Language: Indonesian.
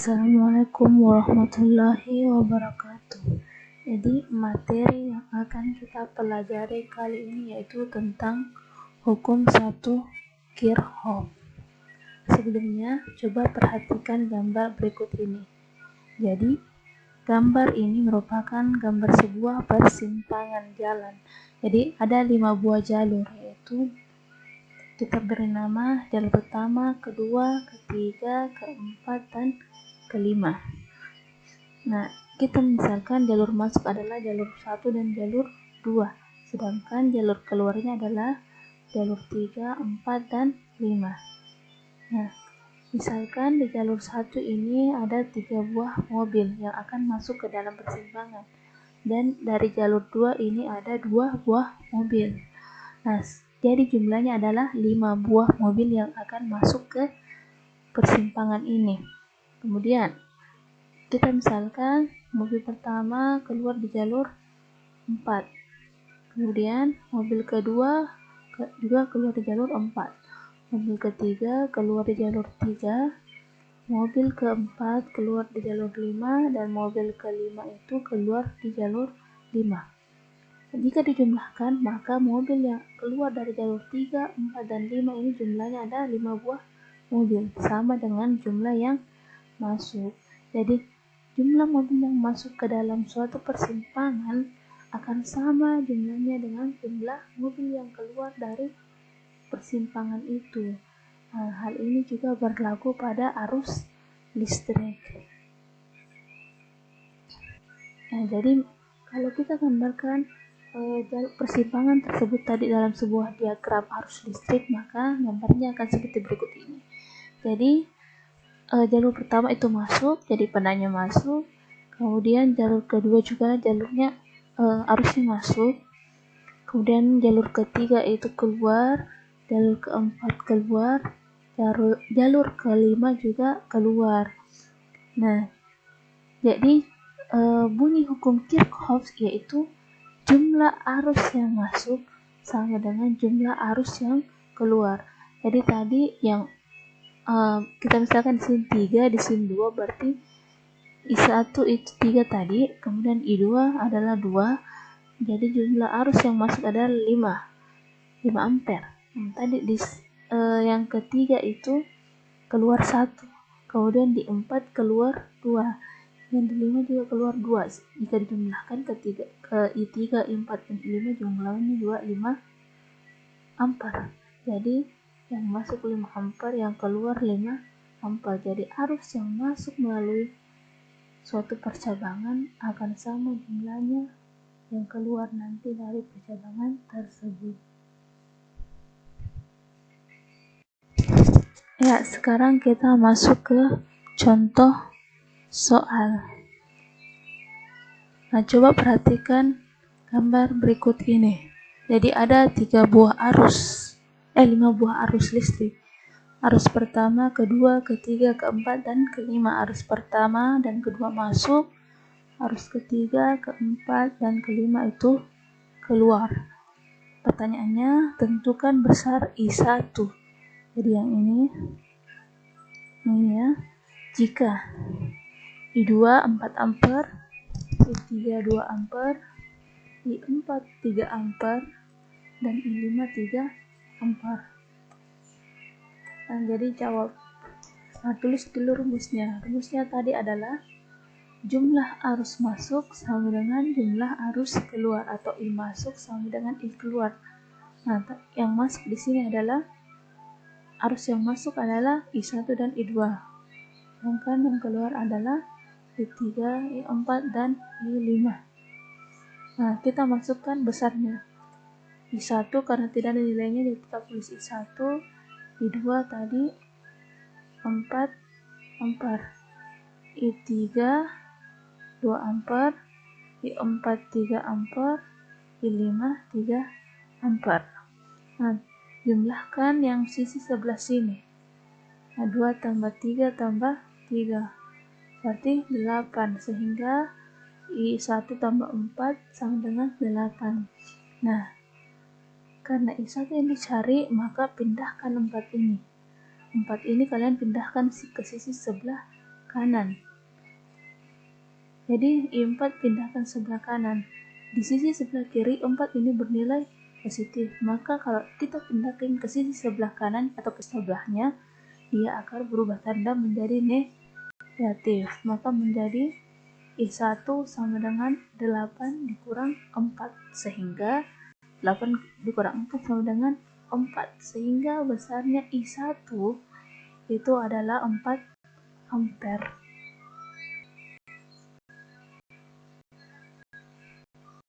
Assalamualaikum warahmatullahi wabarakatuh. Jadi materi yang akan kita pelajari kali ini yaitu tentang hukum 1 Kirchhoff. Sebelumnya coba perhatikan gambar berikut ini. Jadi gambar ini merupakan gambar sebuah persimpangan jalan. Jadi ada 5 buah jalur, yaitu kita beri nama jalur pertama, kedua, ketiga, keempat, dan kelima. Nah, kita misalkan jalur masuk adalah jalur 1 dan jalur 2, sedangkan jalur keluarnya adalah jalur 3, 4, dan 5. Nah, misalkan di jalur 1 ini ada 3 buah mobil yang akan masuk ke dalam persimpangan, dan dari jalur 2 ini ada 2 buah mobil. Nah, jadi jumlahnya adalah 5 buah mobil yang akan masuk ke persimpangan ini. Kemudian kita misalkan mobil pertama keluar di jalur 4, kemudian mobil kedua juga keluar di jalur 4, mobil ketiga keluar di jalur 3, mobil keempat keluar di jalur 5, dan mobil kelima itu keluar di jalur 5. Jika dijumlahkan, maka mobil yang keluar dari jalur 3, 4, dan 5 ini jumlahnya ada 5 buah mobil, sama dengan jumlah yang masuk. Jadi jumlah mobil yang masuk ke dalam suatu persimpangan akan sama jumlahnya dengan jumlah mobil yang keluar dari persimpangan itu. Nah, hal ini juga berlaku pada arus listrik. Nah, jadi kalau kita gambarkan persimpangan tersebut tadi dalam sebuah diagram arus listrik, maka gambarnya akan seperti berikut ini. Jadi jalur pertama itu masuk, jadi penanya masuk. Kemudian jalur kedua juga jalurnya arusnya masuk. Kemudian jalur ketiga itu keluar, jalur keempat keluar, jalur kelima juga keluar. Nah, jadi bunyi hukum Kirchhoff yaitu jumlah arus yang masuk sama dengan jumlah arus yang keluar. Jadi tadi yang kita misalkan di sini 3, di sini 2, berarti I1 itu 3 tadi, kemudian I2 adalah 2, jadi jumlah arus yang masuk adalah 5 ampere. Tadi yang ketiga itu keluar 1, kemudian di 4 keluar 2, yang di 5 juga keluar 2. Jika dijumlahkan ke I3, I4, dan I5 jumlahnya juga 5 ampere. Jadi yang masuk 5 ampere, yang keluar 5 ampere. Jadi arus yang masuk melalui suatu percabangan akan sama jumlahnya yang keluar nanti dari percabangan tersebut. Ya, sekarang kita masuk ke contoh soal. Nah, coba perhatikan gambar berikut ini. Jadi ada 5 buah arus listrik. Arus pertama, kedua, ketiga, keempat, dan kelima. Arus pertama dan kedua masuk, arus ketiga, keempat, dan kelima itu keluar. Pertanyaannya, tentukan besar I1. Jadi yang ini ya. Jika I2 4 ampere, I3 2 ampere, I4 3 ampere, dan I5 3 ampere. Nah, jadi jawab. Nah, tulis dulu rumusnya. Rumusnya tadi adalah jumlah arus masuk sama dengan jumlah arus keluar, atau I masuk sama dengan I keluar. Nah, yang masuk di sini adalah arus yang masuk adalah I1 dan I2. Sedangkan yang keluar adalah I3, I4, dan I5. Nah, kita masukkan besarnya. I1 karena tidak ada nilainya, jadi kita tulis I1. I2 tadi 4 ampere, I3 2 ampere, I4 3 ampere, I5 3 ampere. Nah, jumlahkan yang sisi sebelah sini. Nah, 2 tambah 3 tambah 3 berarti 8, sehingga I1 tambah 4 sama dengan 8. Nah, karena I1 yang dicari, maka pindahkan 4 ini. 4 ini kalian pindahkan ke sisi sebelah kanan. Jadi I4 pindahkan sebelah kanan. Di sisi sebelah kiri 4 ini bernilai positif. Maka kalau kita pindahkan ke sisi sebelah kanan atau ke sebelahnya, dia akan berubah tanda menjadi negatif. Maka menjadi I1 sama dengan 8 dikurang 4. Sehingga 8 dikurang 4 sama dengan 4. Sehingga besarnya I1 itu adalah 4 ampere.